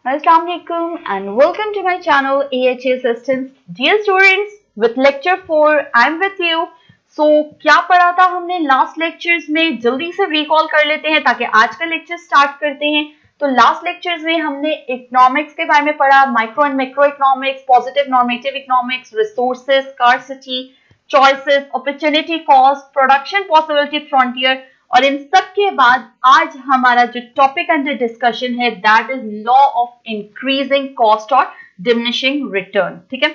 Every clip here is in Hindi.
Assalamu alaikum and welcome to my channel AHA Assistance. Dear students, with lecture 4, I'm with you. So, क्या पढ़ा था हमने लास्ट लेक्चर्स में, जल्दी से रिकॉल कर लेते हैं ताकि आज का लेक्चर स्टार्ट करते हैं. तो लास्ट लेक्चर्स में हमने इकोनॉमिक्स के बारे में पढ़ा, micro and macro economics, positive normative economics, resources, scarcity, choices, opportunity cost, production possibility frontier. और इन सब के बाद आज हमारा जो टॉपिक अंडर डिस्कशन है that is law of increasing cost और डिमिनिशिंग रिटर्न. ठीक है,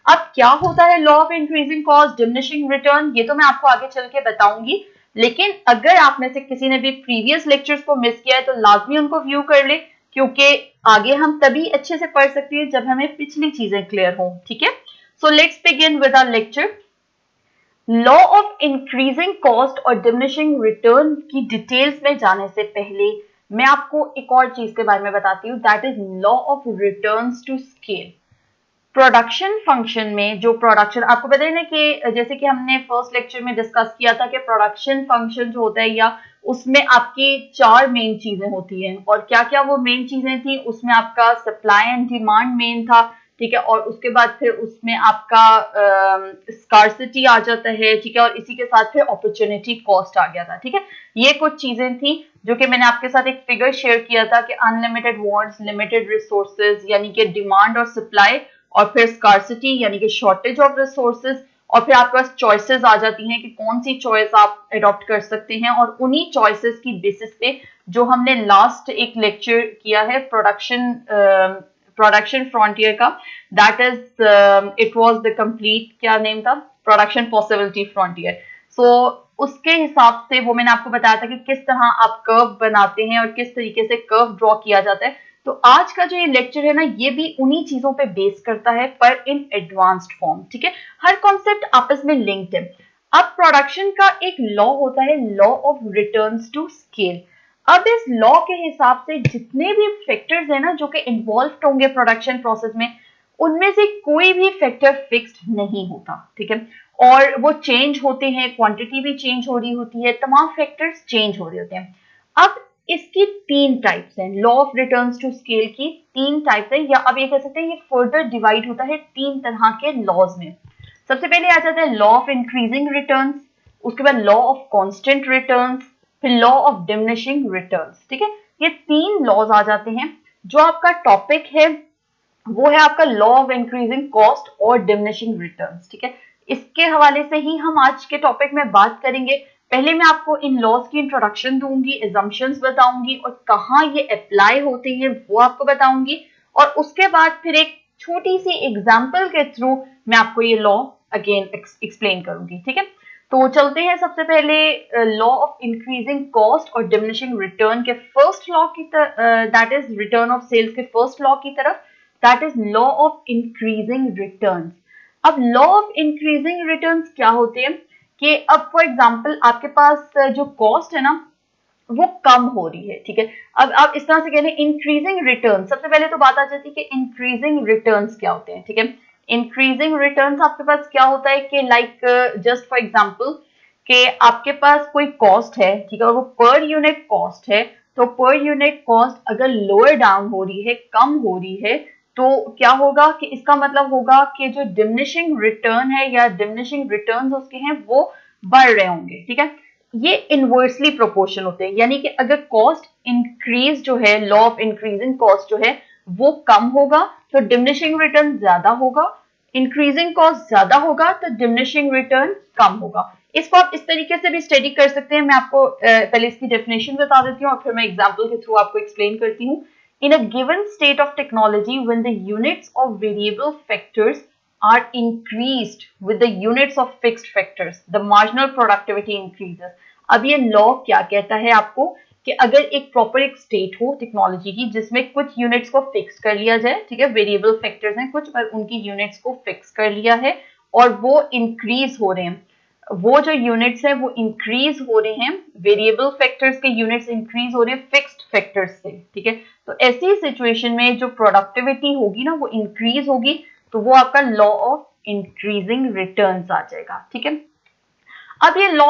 अब क्या होता है law of increasing cost, diminishing return, ये तो मैं आपको आगे चल के बताऊंगी. लेकिन अगर आप में से किसी ने भी प्रीवियस लेक्चर्स को मिस किया है तो लाजमी उनको व्यू कर ले, क्योंकि आगे हम तभी अच्छे से पढ़ सकते हैं जब हमें पिछली चीजें क्लियर हो. ठीक है, so let's begin with our lecture. Law of increasing cost और डिमिनिशिंग रिटर्न की डिटेल्स में जाने से पहले मैं आपको एक और चीज के बारे में बताती हूँ, that is law of returns to scale. Production function में जो प्रोडक्शन, आपको पता है ना कि जैसे कि हमने फर्स्ट लेक्चर में डिस्कस किया था कि प्रोडक्शन फंक्शन जो होता है या उसमें आपकी 4 मेन चीजें होती हैं. और क्या क्या वो मेन चीजें थी, उसमें आपका सप्लाई एंड डिमांड मेन था. ठीक है, और उसके बाद फिर उसमें आपका स्कार्सिटी आ जाता है. ठीक है, और इसी के साथ फिर अपॉर्चुनिटी कॉस्ट आ गया था. ठीक है, ये कुछ चीजें थी जो कि मैंने आपके साथ एक फिगर शेयर किया था कि अनलिमिटेड वांट्स, लिमिटेड रिसोर्सेज यानी कि डिमांड और सप्लाई, और फिर स्कार्सिटी यानी कि शॉर्टेज ऑफ रिसोर्सेज, और फिर आपके पास चॉइसेस आ जाती हैं कि कौन सी चॉइस आप अडॉप्ट कर सकते हैं. और उन्हीं चॉइसेस की बेसिस पे जो हमने लास्ट एक लेक्चर किया है प्रोडक्शन फ्रंटियर का, that is it was the complete, क्या नेम था, प्रोडक्शन पॉसिबिलिटी फ्रंटियर. सो उसके हिसाब से वो मैंने आपको बताया था कि किस तरह आप कर्व बनाते हैं और किस तरीके से कर्व ड्रॉ किया जाता है. तो आज का जो ये लेक्चर है ना, ये भी उन्हीं चीजों पे बेस करता है पर इन एडवांस्ड फॉर्म. ठीक है, हर कॉन्सेप्ट आपस में लिंक्ड है. अब प्रोडक्शन का एक लॉ होता है, law of returns to scale. अब इस लॉ के हिसाब से जितने भी फैक्टर्स हैं ना जो कि इन्वॉल्व होंगे प्रोडक्शन प्रोसेस में, उनमें से कोई भी फैक्टर फिक्स्ड नहीं होता. ठीक है, और वो चेंज होते हैं, क्वांटिटी भी चेंज हो रही होती है, तमाम फैक्टर्स चेंज हो रहे होते हैं. अब इसकी 3 टाइप्स हैं, law of returns to scale की 3 टाइप्स है, या अब ये कह सकते हैं ये फर्दर डिवाइड होता है 3 तरह के लॉज में. सबसे पहले आ जाता है लॉ ऑफ इंक्रीजिंग रिटर्न्स, उसके बाद लॉ ऑफ कांस्टेंट रिटर्न्स, फिर लॉ ऑफ डिमिनिशिंग रिटर्न्स. ठीक है, ये 3 लॉज आ जाते हैं. जो आपका टॉपिक है वो है आपका लॉ ऑफ इंक्रीजिंग कॉस्ट और डिमिनिशिंग रिटर्न्स. ठीक है, इसके हवाले से ही हम आज के टॉपिक में बात करेंगे. पहले मैं आपको इन लॉज की इंट्रोडक्शन दूंगी, एजम्पशंस बताऊंगी और कहाँ ये अप्लाई होते हैं वो आपको बताऊंगी. और उसके बाद फिर एक छोटी सी एग्जाम्पल के थ्रू मैं आपको ये लॉ अगेन एक्सप्लेन करूंगी. ठीक है, तो चलते हैं सबसे पहले लॉ ऑफ इंक्रीजिंग कॉस्ट और डिमिनिशिंग रिटर्न के फर्स्ट लॉ की तरफ, that is return of sales के फर्स्ट लॉ की तरफ, that is law of increasing returns. अब लॉ ऑफ इंक्रीजिंग रिटर्न्स क्या होते हैं कि अब फॉर एग्जांपल आपके पास जो कॉस्ट है ना वो कम हो रही है. ठीक है, अब आप इस तरह से कह रहे हैं इंक्रीजिंग रिटर्न, सबसे पहले तो बात आ जाती है कि इंक्रीजिंग रिटर्न्स क्या होते हैं. ठीक है, इंक्रीजिंग रिटर्न्स आपके पास क्या होता है कि लाइक जस्ट फॉर एग्जांपल कि आपके पास कोई कॉस्ट है. ठीक है, और वो पर यूनिट कॉस्ट है. तो पर यूनिट कॉस्ट अगर लोअर डाउन हो रही है, कम हो रही है, तो क्या होगा कि इसका मतलब होगा कि जो डिमिनिशिंग रिटर्न है या डिमिनिशिंग रिटर्न्स उसके हैं वो बढ़ रहे होंगे. ठीक है, ये इनवर्सली प्रोपोर्शन होते हैं, यानी कि अगर कॉस्ट इंक्रीज जो है, लॉ ऑफ इंक्रीजिंग कॉस्ट जो है वो कम होगा तो डिमिनिशिंग रिटर्न ज्यादा होगा, इंक्रीजिंग कॉस्ट ज्यादा होगा तो डिमिनिशिंग रिटर्न कम होगा. इसको आप इस तरीके से भी स्टडी कर सकते हैं. मैं आपको पहले इसकी डेफिनेशन बता देती हूँ और फिर मैं एग्जाम्पल के थ्रू आपको एक्सप्लेन करती हूँ. In a given state of technology, when the units of variable factors are increased with the units of fixed factors, the marginal productivity increases. अब ये लॉ क्या कहता है आपको कि अगर एक प्रॉपर एक स्टेट हो टेक्नोलॉजी की जिसमें कुछ यूनिट्स को फिक्स कर लिया जाए, ठीक है, वेरिएबल फैक्टर्स हैं कुछ, पर उनकी यूनिट्स को फिक्स कर लिया है और वो इंक्रीज हो रहे हैं, वो जो यूनिट्स हैं वो इंक्रीज हो रहे हैं, वेरिएबल फैक्टर्स के यूनिट्स इंक्रीज हो रहे हैं फिक्स्ड फैक्टर्स से. ठीक है, तो ऐसी सिचुएशन में जो प्रोडक्टिविटी होगी ना वो इंक्रीज होगी, तो वो आपका लॉ ऑफ इंक्रीजिंग रिटर्न्स आ जाएगा. ठीक है, अब ये लॉ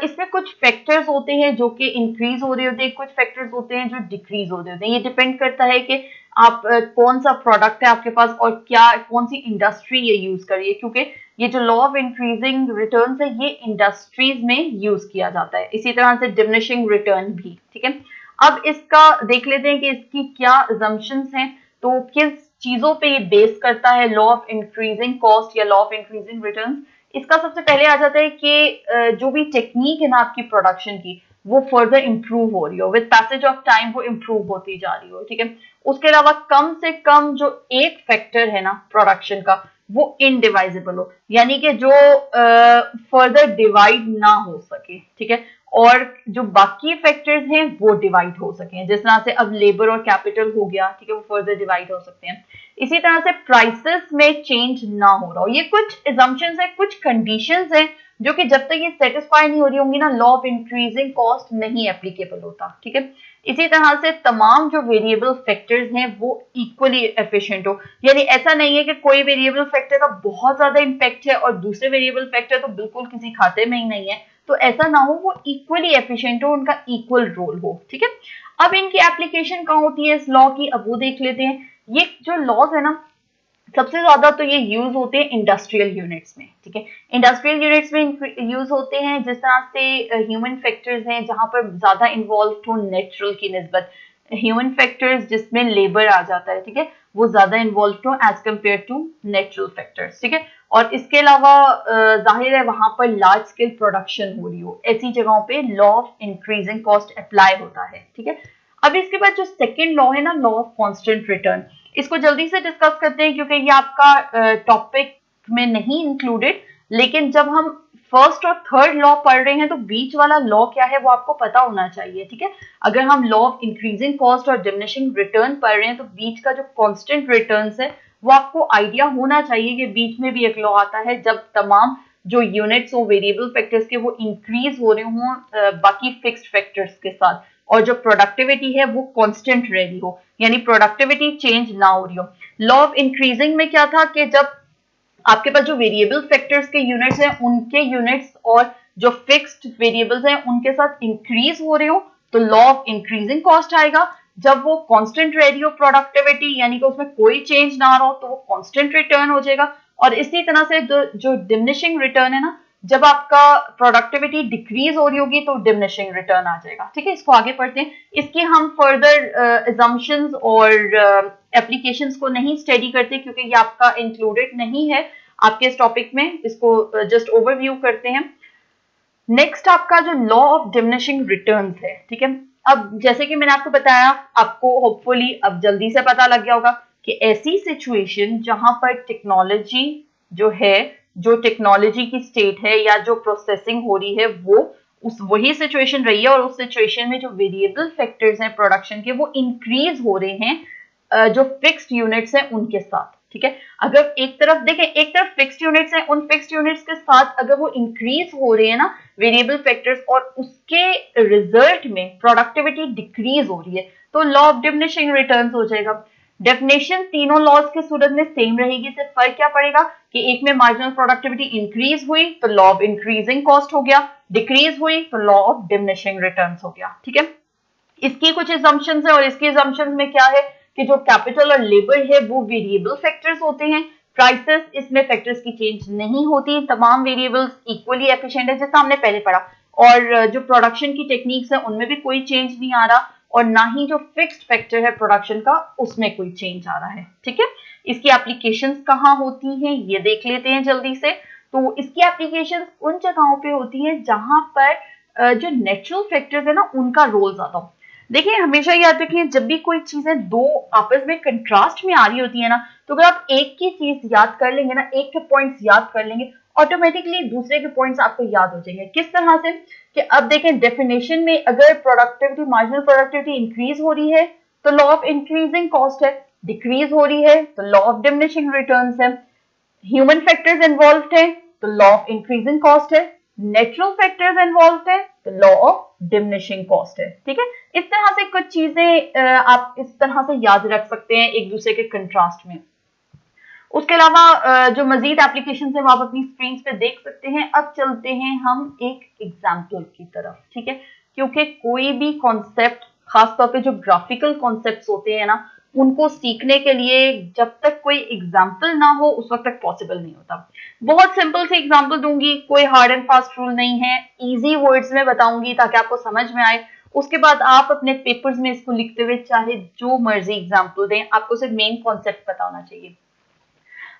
इसमें कुछ फैक्टर्स होते हैं जो कि इंक्रीज हो रहे होते हैं, कुछ फैक्टर्स होते हैं जो डिक्रीज हो रहे होते हैं. ये डिपेंड करता है कि आप कौन सा प्रोडक्ट है आपके पास और क्या कौन सी इंडस्ट्री ये यूज कर रही है, क्योंकि ये जो लॉ ऑफ इंक्रीजिंग रिटर्न है ये इंडस्ट्रीज में यूज किया जाता है। इसी तरह से डिमिनिशिंग रिटर्न भी, ठीक है। अब इसका देख लेते हैं कि इसकी क्या assumptions हैं, तो किस चीजों पे ये बेस करता है लॉ ऑफ इंक्रीजिंग कॉस्ट या लॉ ऑफ इंक्रीजिंग रिटर्न्स। इसका सबसे पहले आ जाता है कि जो भी टेक्निक है ना आपकी प्रोडक्शन की वो फर्दर इंप्रूव हो रही हो, विद पैसेज ऑफ टाइम वो इंप्रूव होती जा रही हो, ठीक है। उसके अलावा कम से कम जो एक फैक्टर है ना प्रोडक्शन का वो इनडिवाइजेबल हो, यानी कि जो फर्दर डिवाइड ना हो सके, ठीक है। और जो बाकी फैक्टर्स हैं वो डिवाइड हो सके, जिस तरह से अब लेबर और कैपिटल हो गया, ठीक है, वो फर्दर डिवाइड हो सकते हैं। इसी तरह से प्राइसेस में चेंज ना हो रहा हो। ये कुछ assumptions है, कुछ कंडीशंस हैं जो कि जब तक ये सेटिस्फाई नहीं हो रही होंगी ना लॉ ऑफ इंक्रीजिंग कॉस्ट नहीं एप्लीकेबल होता, ठीक है। इसी तरह से तमाम जो वेरिएबल फैक्टर्स हैं वो इक्वली एफिशिएंट हो, यानी ऐसा नहीं है कि कोई वेरिएबल फैक्टर का बहुत ज्यादा इम्पैक्ट है और दूसरे वेरिएबल फैक्टर तो बिल्कुल किसी खाते में ही नहीं है, तो ऐसा ना हो, वो इक्वली एफिशिएंट हो, उनका इक्वल रोल हो, ठीक है। अब इनकी एप्लीकेशन कहाँ होती है इस लॉ की, अब वो देख लेते हैं। ये जो लॉज है ना सबसे ज्यादा तो ये यूज होते हैं इंडस्ट्रियल यूनिट्स में, ठीक है। इंडस्ट्रियल यूनिट्स में यूज होते हैं जिस तरह से ह्यूमन फैक्टर्स हैं जहां पर ज्यादा इन्वॉल्व हो नेचुरल की निस्बत, ह्यूमन फैक्टर्स जिसमें लेबर आ जाता है, ठीक है, वो ज्यादा इन्वॉल्व हो as compared to natural factors, ठीक है। और इसके अलावा जाहिर है वहां पर लार्ज स्केल प्रोडक्शन हो रही हो, ऐसी जगहों पे law of increasing cost apply होता है, ठीक है। अब इसके बाद जो सेकेंड लॉ है ना लॉ ऑफ कॉन्स्टेंट रिटर्न, इसको जल्दी से डिस्कस करते हैं क्योंकि ये आपका टॉपिक में नहीं इंक्लूडेड, लेकिन जब हम फर्स्ट और थर्ड लॉ पढ़ रहे हैं तो बीच वाला लॉ क्या है वो आपको पता होना चाहिए, ठीक है। अगर हम लॉ ऑफ इंक्रीजिंग कॉस्ट और डिमिनिशिंग रिटर्न पढ़ रहे हैं तो बीच का जो कांस्टेंट रिटर्न्स है वो आपको आइडिया होना चाहिए कि बीच में भी एक लॉ आता है जब तमाम जो यूनिट्स हो वेरिएबल फैक्टर्स के वो इंक्रीज हो रहे हों बाकी फिक्स्ड फैक्टर्स के साथ, और जो प्रोडक्टिविटी है वो कांस्टेंट रह रही हो, यानी प्रोडक्टिविटी चेंज ना हो रही हो। लॉ ऑफ इंक्रीजिंग में क्या था कि जब आपके पास जो वेरिएबल फैक्टर्स के यूनिट्स हैं उनके यूनिट्स और जो फिक्स्ड वेरिएबल्स हैं उनके साथ इंक्रीज हो रहे हो तो लॉ ऑफ इंक्रीजिंग कॉस्ट आएगा। जब वो कांस्टेंट रह रही हो प्रोडक्टिविटी यानी कि उसमें कोई चेंज ना आ रहा हो तो वो कांस्टेंट रिटर्न हो जाएगा। और इसी तरह से जो डिमिनिशिंग रिटर्न है ना, जब आपका प्रोडक्टिविटी डिक्रीज हो रही होगी तो डिमिनिशिंग रिटर्न आ जाएगा, ठीक है। इसको आगे पढ़ते हैं, इसके हम फर्दर assumptions और एप्लीकेशंस को नहीं स्टडी करते क्योंकि ये आपका इंक्लूडेड नहीं है आपके इस टॉपिक में, इसको जस्ट ओवरव्यू करते हैं। नेक्स्ट आपका जो लॉ ऑफ डिमिनिशिंग रिटर्न्स है, ठीक है। अब जैसे कि मैंने आपको बताया, आपको होपफुली अब जल्दी से पता लग गया होगा कि ऐसी सिचुएशन जहां पर टेक्नोलॉजी जो है, जो टेक्नोलॉजी की स्टेट है या जो प्रोसेसिंग हो रही है वो उस वही सिचुएशन रही है और उस सिचुएशन में जो वेरिएबल फैक्टर्स हैं प्रोडक्शन के वो इंक्रीज हो रहे हैं जो फिक्स्ड यूनिट्स हैं उनके साथ, ठीक है। अगर एक तरफ देखें, एक तरफ फिक्स्ड यूनिट्स हैं, उन फिक्स्ड यूनिट्स के साथ अगर वो इंक्रीज हो रहे हैं ना वेरिएबल फैक्टर्स और उसके रिजल्ट में प्रोडक्टिविटी डिक्रीज हो रही है तो लॉ ऑफ डिमिनिशिंग रिटर्न्स हो जाएगा। डेफिनेशन तीनों लॉज के सूरत में सेम रहेगी, सिर्फ फर्क क्या पड़ेगा कि एक में मार्जिनल प्रोडक्टिविटी इंक्रीज हुई तो लॉ ऑफ इंक्रीजिंग कॉस्ट हो गया, डिक्रीज हुई तो लॉ ऑफ डिमिनिशिंग रिटर्न्स हो गया, ठीक है। इसकी कुछ assumptions है और इसकी assumptions में क्या है कि जो कैपिटल और लेबर है वो वेरिएबल फैक्टर्स होते हैं, प्राइसेस इसमें फैक्टर्स की चेंज नहीं होती, तमाम वेरिएबल्स इक्वली एफिशिएंट है जैसा हमने पहले पढ़ा, और जो प्रोडक्शन की टेक्निक्स है उनमें भी कोई चेंज नहीं आ रहा और ना ही जो फिक्स्ड फैक्टर है प्रोडक्शन का उसमें कोई चेंज आ रहा है, ठीक है। इसकी एप्लीकेशंस कहाँ होती हैं ये देख लेते हैं जल्दी से। तो इसकी एप्लीकेशंस उन जगहों पे होती हैं जहां पर जो नेचुरल फैक्टर्स है ना उनका रोल ज्यादा हो। देखिए हमेशा याद रखिए जब भी कोई चीजें दो आपस में कंट्रास्ट में आ रही होती है ना, तो अगर आप एक की चीज याद कर लेंगे ना, एक के पॉइंट्स याद कर लेंगे, ऑटोमेटिकली दूसरे के पॉइंट्स आपको याद हो जाएंगे। किस तरह से कि अब देखें डेफिनेशन में अगर प्रोडक्टिविटी मार्जिनल प्रोडक्टिविटी इंक्रीज हो रही है तो लॉ ऑफ इंक्रीजिंग कॉस्ट है, डिक्रीज हो रही है तो लॉ ऑफ डिमिनिशिंग रिटर्न्स है, ह्यूमन फैक्टर्स इन्वॉल्व है तो लॉ ऑफ इंक्रीजिंग कॉस्ट है, नेचुरल फैक्टर्स इन्वॉल्व है तो लॉ ऑफ डिमिनिशिंग कॉस्ट है, ठीक है। इस तरह से कुछ चीजें आप इस तरह से याद रख सकते हैं एक दूसरे के कंट्रास्ट में। उसके अलावा जो मजीद एप्लीकेशन है वो आप अपनी स्क्रीन पे देख सकते हैं। अब चलते हैं हम एक एग्जाम्पल की तरफ, ठीक है, क्योंकि कोई भी कॉन्सेप्ट खासतौर पे जो ग्राफिकल कॉन्सेप्ट्स होते हैं ना उनको सीखने के लिए जब तक कोई एग्जाम्पल ना हो उस वक्त तक पॉसिबल नहीं होता। बहुत सिंपल से एग्जाम्पल दूंगी, कोई हार्ड एंड फास्ट रूल नहीं है, इजी वर्ड्स में बताऊंगी ताकि आपको समझ में आए। उसके बाद आप अपने पेपर्स में इसको लिखते हुए चाहे जो मर्जी एग्जाम्पल दें, आपको सिर्फ मेन कॉन्सेप्ट पता होना चाहिए।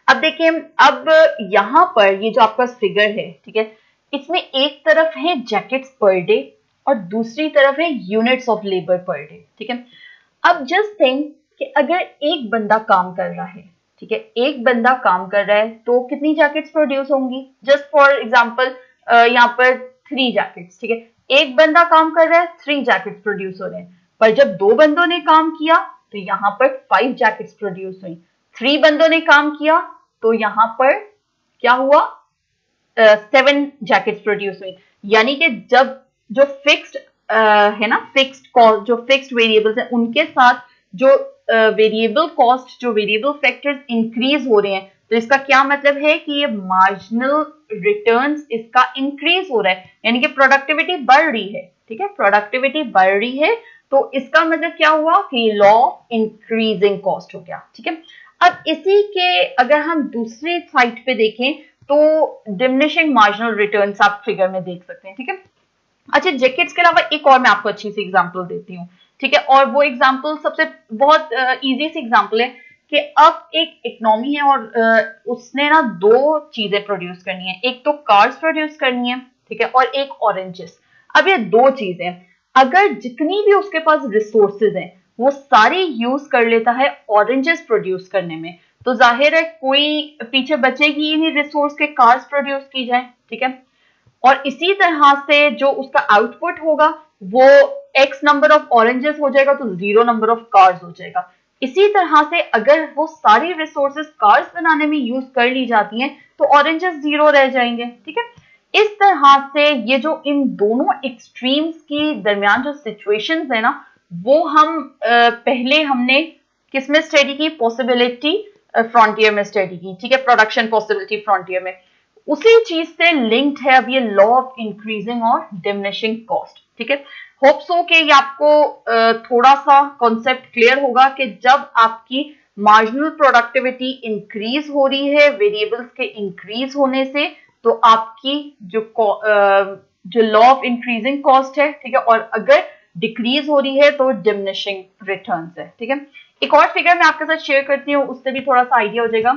अब देखिए, अब यहाँ पर ये जो आपका फिगर है, ठीक है, इसमें एक तरफ है जैकेट्स पर डे और दूसरी तरफ है units of labour per day, ठीक है। अब जस्ट थिंक कि अगर एक बंदा काम कर रहा है, ठीक है, एक बंदा काम कर रहा है तो कितनी जैकेट्स प्रोड्यूस होंगी? जस्ट फॉर एग्जांपल यहाँ पर 3 जैकेट्स, ठीक है, एक बंदा काम कर रहा है, 3 जैकेट्स प्रोड्यूस हो रहे हैं। पर जब 2 बंदों ने काम किया तो यहाँ पर 5 जैकेट्स प्रोड्यूस हुई। 3 बंदों ने काम किया तो यहाँ पर क्या हुआ? 7 जैकेट्स प्रोड्यूस हुई। यानी कि जब जो फिक्स्ड है ना, फिक्स्ड कॉस्ट, जो फिक्स्ड वेरिएबल्स है उनके साथ जो वेरिएबल कॉस्ट, जो वेरिएबल फैक्टर्स इंक्रीज हो रहे हैं, तो इसका क्या मतलब है कि ये मार्जिनल रिटर्न्स इसका इंक्रीज हो रहा है, यानी कि प्रोडक्टिविटी बढ़ रही है, ठीक है, प्रोडक्टिविटी बढ़ रही है। तो इसका मतलब क्या हुआ कि लॉ इंक्रीजिंग कॉस्ट हो गया, ठीक है। अब इसी के अगर हम दूसरी साइड पे देखें तो डिमिनिशिंग मार्जिनल रिटर्न्स आप फिगर में देख सकते हैं, ठीक है। अच्छा, जैकेट्स के अलावा एक और मैं आपको अच्छी सी एग्जांपल देती हूँ, ठीक है, और वो एग्जांपल सबसे बहुत इजी सी एग्जांपल है कि अब एक इकोनॉमी है और उसने ना 2 चीजें प्रोड्यूस करनी है, एक तो कार्स प्रोड्यूस करनी है, ठीक है, और एक ऑरेंजेस। अब ये 2 चीजें, अगर जितनी भी उसके पास रिसोर्सेज हैं वो सारी यूज कर लेता है ऑरेंजेस प्रोड्यूस करने में, तो जाहिर है कोई पीछे बचेगी ही नहीं रिसोर्स के कार्स प्रोड्यूस की जाए, ठीक है। और इसी तरह से जो उसका आउटपुट होगा वो एक्स नंबर ऑफ ऑरेंजेस हो जाएगा तो 0 नंबर ऑफ कार्स हो जाएगा। इसी तरह से अगर वो सारी रिसोर्सेज कार्स बनाने में यूज कर ली जाती हैं तो ऑरेंजेस 0 रह जाएंगे, ठीक है। इस तरह से ये जो इन दोनों एक्सट्रीम्स की दरमियान जो सिचुएशंस है ना, वो हम पहले हमने किसमें स्टडी की? पॉसिबिलिटी फ्रंटियर में स्टडी की, ठीक है, प्रोडक्शन पॉसिबिलिटी फ्रंटियर में। उसी चीज से लिंक्ड है अब ये लॉ ऑफ इंक्रीजिंग और डिमिनिशिंग कॉस्ट, ठीक है। होप सो कि ये आपको थोड़ा सा कॉन्सेप्ट क्लियर होगा कि जब आपकी मार्जिनल प्रोडक्टिविटी इंक्रीज हो रही है वेरिएबल्स के इंक्रीज होने से, तो आपकी जो लॉ ऑफ इंक्रीजिंग कॉस्ट है, ठीक है, और अगर डिक्रीज हो रही है तो डिमिनिशिंग रिटर्न्स है, ठीक है। एक और फिगर मैं आपके साथ शेयर करती हूँ, उससे भी थोड़ा सा आइडिया हो जाएगा।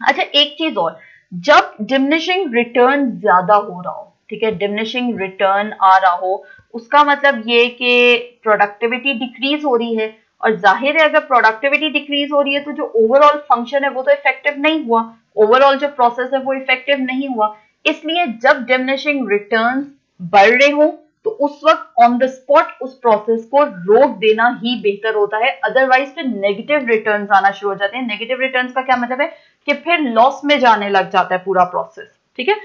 अच्छा, एक चीज और, जब डिमिनिशिंग रिटर्न ज्यादा हो रहा हो, ठीक है, डिमिनिशिंग रिटर्न आ रहा हो, उसका मतलब ये कि प्रोडक्टिविटी डिक्रीज हो रही है, और जाहिर है अगर प्रोडक्टिविटी डिक्रीज हो रही है तो जो ओवरऑल फंक्शन है वो तो इफेक्टिव नहीं हुआ, ओवरऑल जो प्रोसेस है वो इफेक्टिव नहीं हुआ। इसलिए जब डिमिनिशिंग रिटर्न्स बढ़ रहे हो तो उस वक्त ऑन द स्पॉट उस प्रोसेस को रोक देना ही बेहतर होता है, अदरवाइज फिर नेगेटिव रिटर्न्स आना शुरू हो जाते हैं। नेगेटिव रिटर्न्स का क्या मतलब है कि फिर लॉस में जाने लग जाता है पूरा प्रोसेस, ठीक है।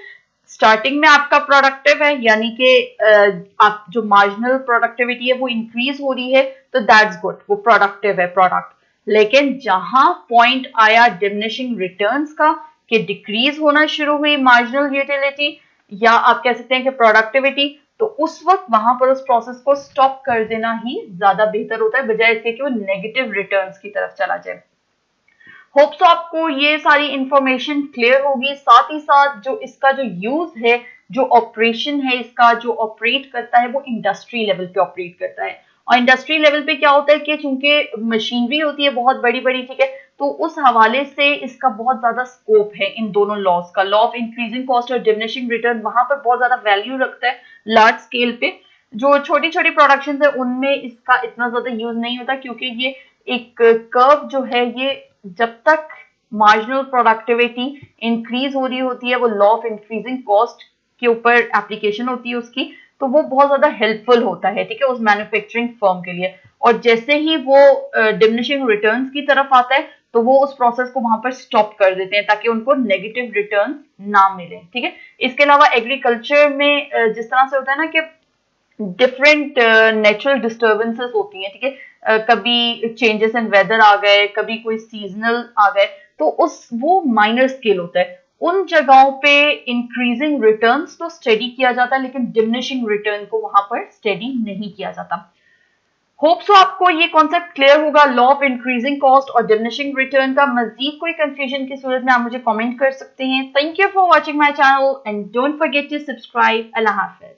स्टार्टिंग में आपका प्रोडक्टिव है, यानी कि आप जो मार्जिनल प्रोडक्टिविटी है वो इंक्रीज हो रही है, तो दैट्स गुड, वो प्रोडक्टिव है प्रोडक्ट। लेकिन जहां पॉइंट आया डिमिनिशिंग रिटर्न्स का कि डिक्रीज होना शुरू हुई मार्जिनल यूटिलिटी या आप कह सकते हैं कि प्रोडक्टिविटी, तो उस वक्त वहां पर उस प्रोसेस को स्टॉप कर देना ही ज्यादा बेहतर होता है, बजाय इसके कि वो नेगेटिव रिटर्न्स की तरफ चला जाए। होप सो आपको ये सारी इंफॉर्मेशन क्लियर होगी। साथ ही साथ जो इसका जो यूज है, जो ऑपरेशन है इसका, जो ऑपरेट करता है वो इंडस्ट्री लेवल पे ऑपरेट करता है। और इंडस्ट्री लेवल पे क्या होता है कि चूंकि मशीनरी होती है बहुत बड़ी बड़ी, ठीक है, तो उस हवाले से इसका बहुत ज्यादा स्कोप है इन दोनों लॉज का। लॉ ऑफ इंक्रीजिंग कॉस्ट और डिमिनिशिंग रिटर्न वहां पर बहुत ज्यादा वैल्यू रखता है लार्ज स्केल पे। जो छोटी छोटी प्रोडक्शन है उनमें इसका इतना ज्यादा यूज नहीं होता, क्योंकि ये एक कर्व जो है ये जब तक मार्जिनल प्रोडक्टिविटी इंक्रीज हो रही होती है, वो लॉ ऑफ इंक्रीजिंग कॉस्ट के ऊपर एप्लीकेशन होती है उसकी, तो वो बहुत ज्यादा हेल्पफुल होता है, ठीक है, उस मैन्युफैक्चरिंग फर्म के लिए। और जैसे ही वो डिमिनिशिंग रिटर्न्स की तरफ आता है तो वो उस प्रोसेस को वहां पर स्टॉप कर देते हैं ताकि उनको नेगेटिव रिटर्न ना मिले, ठीक है। इसके अलावा एग्रीकल्चर में जिस तरह से होता है ना कि डिफरेंट नेचुरल डिस्टर्बेंसेस होती हैं, ठीक है, कभी चेंजेस इन वेदर आ गए, कभी कोई सीजनल आ गए, तो उस वो माइनर स्केल होता है, उन जगहों पे इंक्रीजिंग रिटर्न्स तो स्टडी किया जाता है लेकिन डिमिनिशिंग रिटर्न को वहां पर स्टडी नहीं किया जाता। होप सो आपको ये कॉन्सेप्ट क्लियर होगा लॉ ऑफ इंक्रीजिंग कॉस्ट और डिमिनिशिंग रिटर्न का। मजीद कोई कंफ्यूजन की सूरत में आप मुझे कमेंट कर सकते हैं। Thank you for watching my channel and don't forget to subscribe. अल्लाह हाफिज।